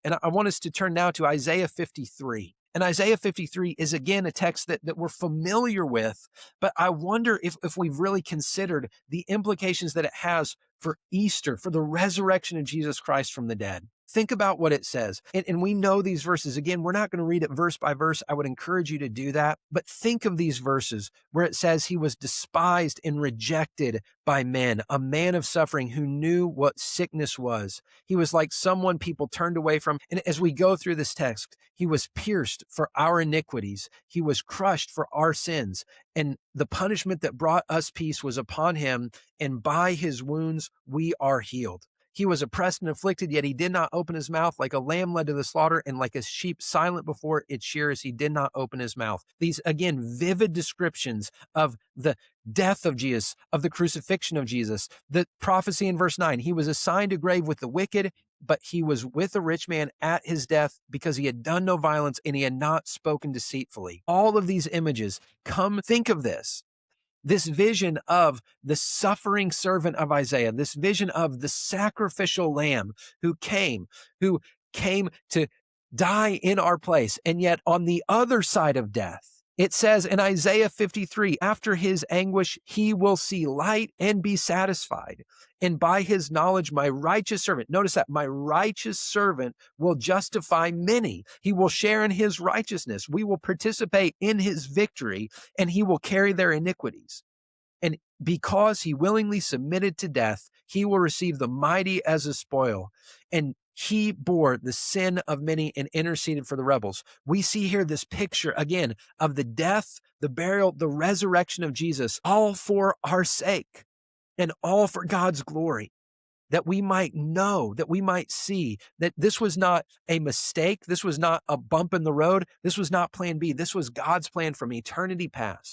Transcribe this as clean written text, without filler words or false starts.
And I want us to turn now to Isaiah 53. And Isaiah 53 is again a text that we're familiar with, but I wonder if we've really considered the implications that it has for Easter, for the resurrection of Jesus Christ from the dead. Think about what it says. And we know these verses. Again, we're not going to read it verse by verse. I would encourage you to do that. But think of these verses where it says he was despised and rejected by men, a man of suffering who knew what sickness was. He was like someone people turned away from. And as we go through this text, he was pierced for our iniquities. He was crushed for our sins. And the punishment that brought us peace was upon him. And by his wounds, we are healed. He was oppressed and afflicted, yet he did not open his mouth. Like a lamb led to the slaughter, and like a sheep silent before its shearers, he did not open his mouth. These, again, vivid descriptions of the death of Jesus, of the crucifixion of Jesus. The prophecy in verse 9, he was assigned a grave with the wicked, but he was with a rich man at his death because he had done no violence and he had not spoken deceitfully. All of these images, think of this vision of the suffering servant of Isaiah, this vision of the sacrificial lamb who came to die in our place. And yet on the other side of death, it says in Isaiah 53, after his anguish, he will see light and be satisfied. And by his knowledge, my righteous servant, notice that my righteous servant will justify many. He will share in his righteousness. We will participate in his victory, and he will carry their iniquities. And because he willingly submitted to death, he will receive the mighty as a spoil. And he bore the sin of many and interceded for the rebels. We see here this picture again of the death, the burial, the resurrection of Jesus, all for our sake and all for God's glory, that we might know, that we might see that this was not a mistake. This was not a bump in the road. This was not plan B. This was God's plan from eternity past.